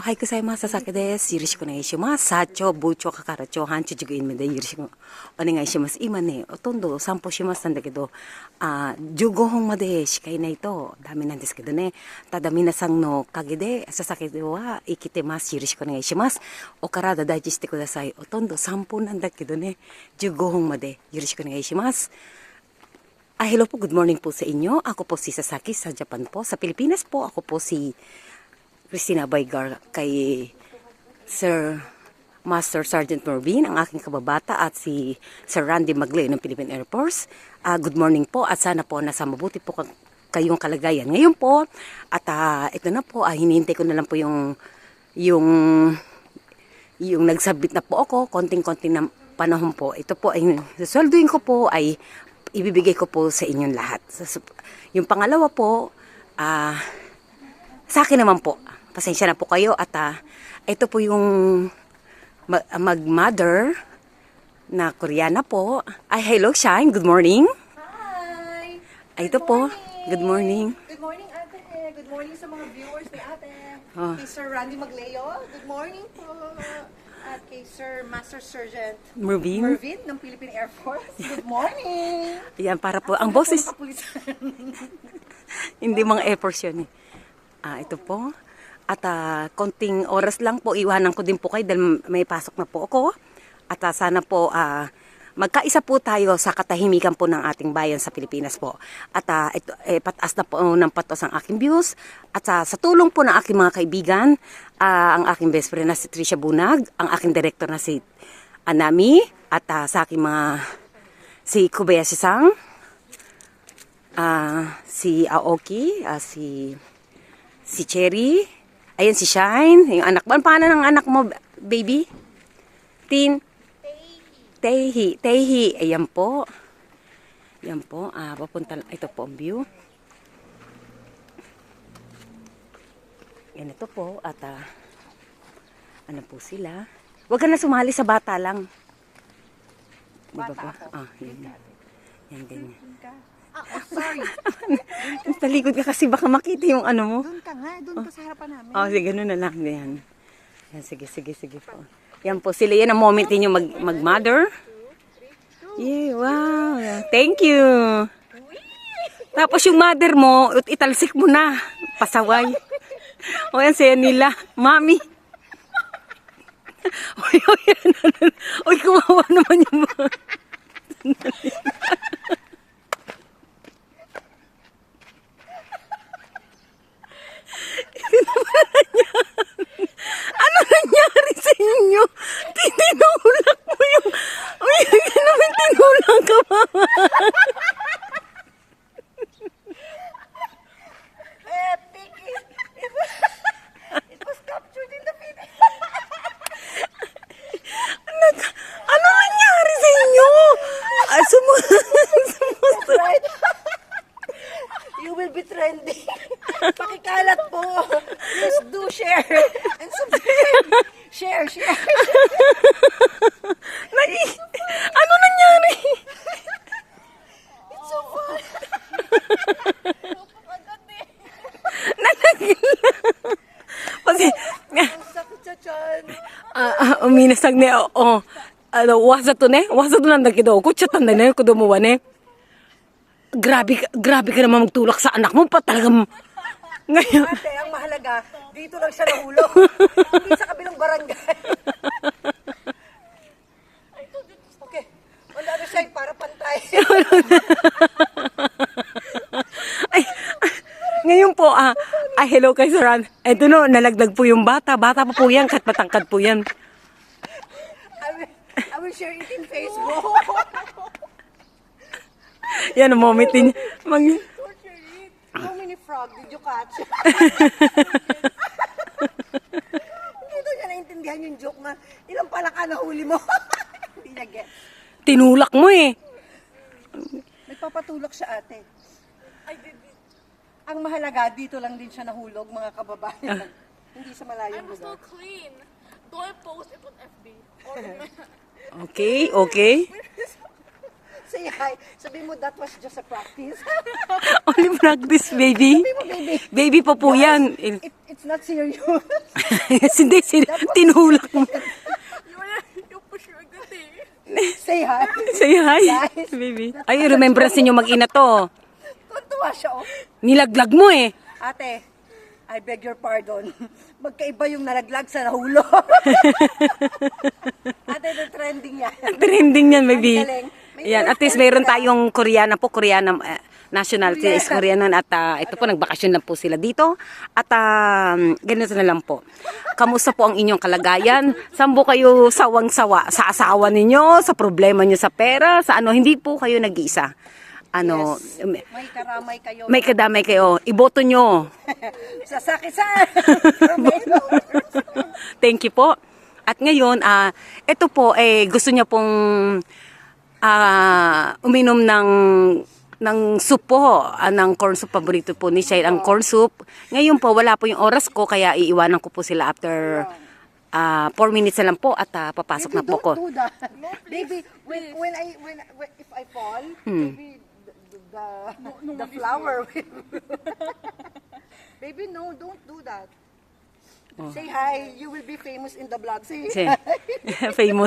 おはようございます。佐々木です。よろしくお願いします。社長、部長から長半中塾員までよろしくお願いします。今ね、ほとんど散歩しましたんだけど、15分までしかいないとダメなんですけどね。ただ皆さんのおかげで、佐々木は生きてます。よろしくお願いします。お体大事してください。ほとんど散歩なんだけどね、15分までよろしくお願いします。Hello po, good morning po sa inyo. Ako po si Sasaki sa Japan po. Sa Pilipinas po, ako po si Christina Baygar kay Sir Master Sergeant Mervin, ang aking kababata, at si Sir Randy Maglay ng Philippine Air Force. Good morning po at sana po nasa mabuti po kayong kalagayan ngayon po. At ito na po, hinihintay ko na lang po yung nagsabit na po ako, konting-konting na panahon po. Ito po ay sweldoin ko po ay ibibigay ko po sa inyong lahat. Yung pangalawa po, sa akin naman po. Pasensya na po kayo at ito po yung mag-mother na Koreana po. Hello Shine, good morning. Hi! Ito po, good morning. Good morning, ate. Good morning sa mga viewers ni ate. Oh. Kay Sir Randy Magleo, good morning po. At kay Sir Master Sergeant Mervin. Mervin ng Philippine Air Force, good morning. Ayan, para po, ang boses, Kapulisan. hindi mga efforts yun eh. Ito po. At konting oras lang po, iwanan ko din po kayo dahil may pasok na po ako. At sana po magkaisa po tayo sa katahimikan po ng ating bayan sa Pilipinas po. At ito, patas na po ng patas ang aking views. At sa tulong po ng aking mga kaibigan, ang aking best friend na si Tricia Bunag, ang aking director na si Anami, at sa aking mga si Kobayashi-san, si Aoki, si Cherry, ayan si Shine, yung anak mo. Paano ng anak mo, baby? Tehi. Ayan po. Ayan po. Papunta, ito po ang view. Yan ito po. At ano po sila. Huwag ka na sumali sa bata lang. Diba ba? Yan. Yan, ganyan. Sorry. Talikod ka kasi baka makita yung ano mo. Doon ka nga, doon ka sa harapan namin. Sige, ganun na lang. Yan. Yan, sige po. Yan po sila. Yan ang moment ninyo mag-mother. Yeah, wow. Thank you. Tapos yung mother mo, italsik mo na. Pasaway. O yan, saya nila. Mami. Oy, kumawa naman yung ano nangyari sa inyo? Tinulak mo yung... Uy, ano naman tinulak ka, mama? Epic. It was captured in the video. Ano nangyari sa inyo? Right? You will be trending. Pakikalat po. Please do share and subscribe. Share. Ano nangyari? It's so fun. Kasi, Ang sakit sa tiyan. uminasag niya, wasa toなんだけど、怒っちゃったんだよね、子供はね。Grabe ka naman magtulak sa anak mo pa talagang ngayon. Ate, ang mahalaga, dito lang siya nahulog. Hindi sa kabilang barangay. Okay. On the other side, para pantay. Ngayon po, hello kay Sir Ran. Ito no, nalaglag po yung bata. Bata pa po yan, kahit matangkad po yan. I will share it in Facebook. Yan ang moment din. How many frog did you catch? Hindi daw niya naintindihan yung joke na ilang palaka na huli mo. Hindi niya get. Tinulak mo eh. Nagpapatulak siya ate. Ang mahalaga, dito lang din siya nahulog, mga kababayan. Hindi sa malayong I'm so lugar. clean. Don't post it on FB. Or Okay. Say hi. Sabi mo, that was just a practice. Only practice, baby. Sabi mo, baby. Baby pa po yan. It's not serious. Hindi, tinulak mo. You push me agad eh. Say hi. Say hi, Guys, baby. Ay, remembrance ninyo mag-ina to. Tuntua siya, oh. Nilaglag mo eh. Ate, I beg your pardon. Magkaiba yung nalaglag sa nahulog. Ate, the trending yan. Trending yan, baby. Ang galing. May Yan, at least mayroon tayong Koreana po, Koreana nationality is Korean at ito po, nagbakasyon lang po sila dito. At ganito na lang po. Kamusta po ang inyong kalagayan? Saan po kayo sawang-sawa? Sa asawa ninyo? Sa problema nyo sa pera? Sa ano? Hindi po kayo nag-iisa. Ano, May karamay kayo. may kadamay kayo. Iboto nyo. Sasakisan. Thank you po. At ngayon, ito po, gusto niya pong uminom ng soup po, ng corn soup. Paborito po ni Shai ang corn soup. Ngayon po, wala po yung oras ko, kaya iiwanan ko po sila after 4 minutes na lang po at papasok na po ko. Don't do that. Baby, when if I fall, maybe the flower will. Baby, no, don't do that. Say hi, you will be famous in the vlog. Say Kasi,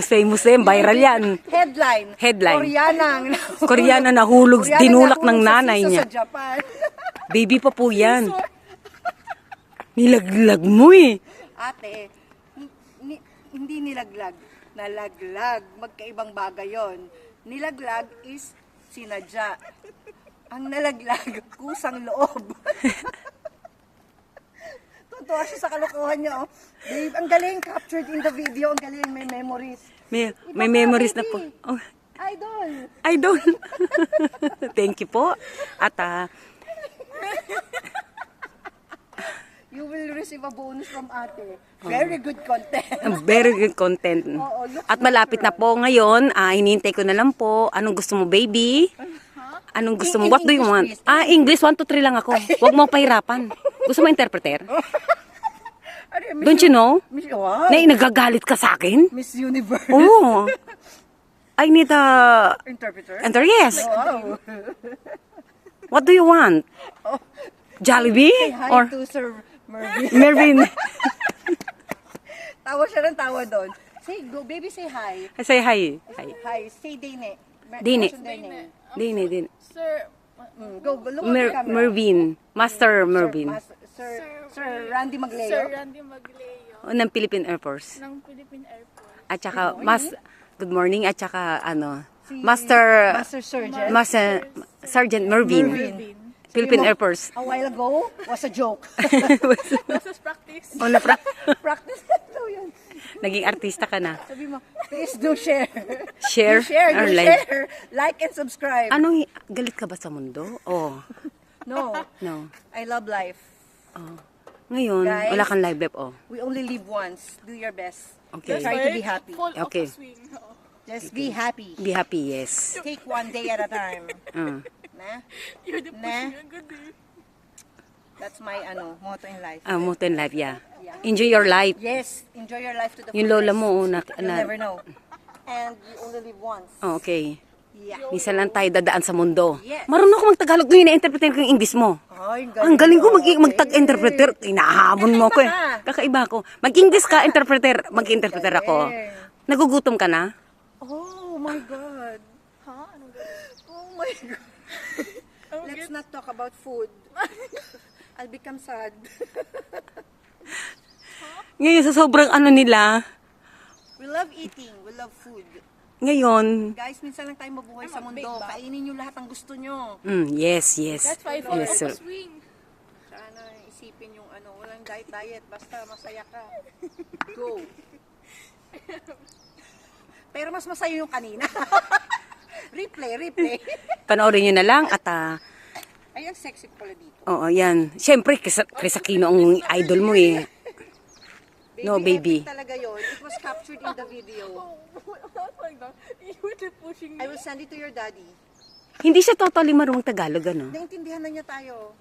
famous din, viral yan. Headline. Headline. Koreanang. Koreana nahulog, Koreana dinulak nahulog ng sa nanay siso niya. Sa Japan. Baby pa po yan. Nilaglag mo eh. Ate, hindi nilaglag. Nalaglag. Magkaibang bagay yon. Nilaglag is sinadya. Ang nalaglag, kusang loob. Tuntua siya sa kalokohan niya. Oh. Babe, ang galing. Captured in the video. Ang galing. May memories. May Iba ka, memories na baby. po. Oh, Idol. idol. Thank you po. At You will receive a bonus from ate. Very good content. very good content. Oo, look At malapit na po ngayon. Hinihintay ko na lang po. Anong gusto mo, baby? Anong gusto mo? In What do you English, want? please. English. 1, 2, 3 lang ako. Huwag mo pahirapan. Gusto mo interpreter? Don't you know? Miss, wow. Na nagagalit ka sa akin? Miss Universe. Oo. I need a... Interpreter. Enter, yes. Wow. What do you want? Jollibee? Hi Or to Sir Mervin. Mervin? Tawa siya ng tawa doon. Say, go, baby, say hi. Say hi. Hi. Hi, say Dine. Dine. Dine. Din. Sir, Go, look at the camera. Mervin. Master Mervin. Sir Randy Magleo. Sir Randy Magleo Ng Philippine Air Force. ng Philippine Airport. At saka, good morning. At saka, Si Master Sergeant Mervin. Mervin. Philippine Air Force. A while ago was a joke. Process practice. Practice daw yun. Naging artista ka na. Sabi mo, please do share. Share our You life. share. Like and subscribe. Anong, galit ka ba sa mundo? Oh, No, no. I love life. Ngayon, Guys. wala kang live live, oh. We only live once. Do your best. Okay. Try to be happy. Full Okay. of a swing. Oo. Just be happy. Be happy, yes. Take one day at a time. Mm. Na? You're the push Nah. me agad eh. That's my motto in life. Motto in life, yeah. Enjoy your life. Yes, enjoy your life to the Yung lola fullest. mo, You'll never know. And you only live once. okay. Yeah. Minsan lang tayo dadaan sa mundo. Yes. Marunong ako mag-Tagalog ngayon, na-interpreter ko yung English mo. Ay, Ang galing ko mo. mag-tag-interpreter. Inahamon mo ko eh. Kakaiba ko. Mag-English ka, interpreter. Mag-interpreter ako. Nagugutom ka na? Oh my God. Ha? Anong gano'n? Oh my God. Let's not talk about food. I'll become sad. Ngayon, sa sobrang ano nila, We love eating. We love food. ngayon, Guys, minsan lang tayo mabuhay sa mundo. Kainin nyo lahat ng gusto nyo. yes, yes. That's why full Yes, of sir. a swing. Sana isipin yung walang diet. Basta masaya ka. Go. Pero mas masaya yung kanina. replay. Panoorin nyo na lang at Ay, ang sexy pala dito. oo, yan. Siyempre, Chris Aquino ang idol mo eh. No, baby. Epic talaga yun. It was captured in the video. Not like that. You're the pushing I me. will send it to your daddy. Hindi siya totally marunong Tagalog, ano? Naintindihan na niya tayo.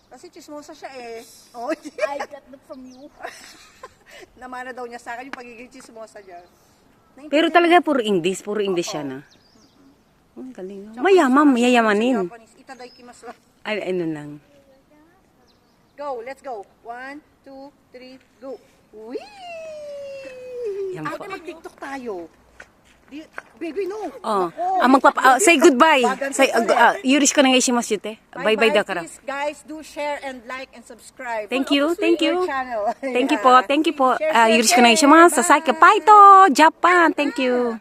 Kasi chismosa siya eh. Oh, I got that from you. namana daw niya sa akin yung pagiging chismosa niya. Pero talaga puro English siya na. Ang galing. Mayayamanin. Japanese. Itadakimasu. Ay, ano lang. Go, let's go. 1, 2, 3, go. Whee! Yan po. Ate, mag-tiktok tayo. Baby, no. Oh, Nako. say goodbye. Bagan Say, ka ulit. yurish ko na nga ishimasu yute. Bye-bye da kara. Please, guys, do share and like and subscribe. Thank you, thank Our you. channel. Thank you Yeah. po. Share, Yurish ko na share. ishimasu. Sasaki, Bye. Paito, Japan. Thank you.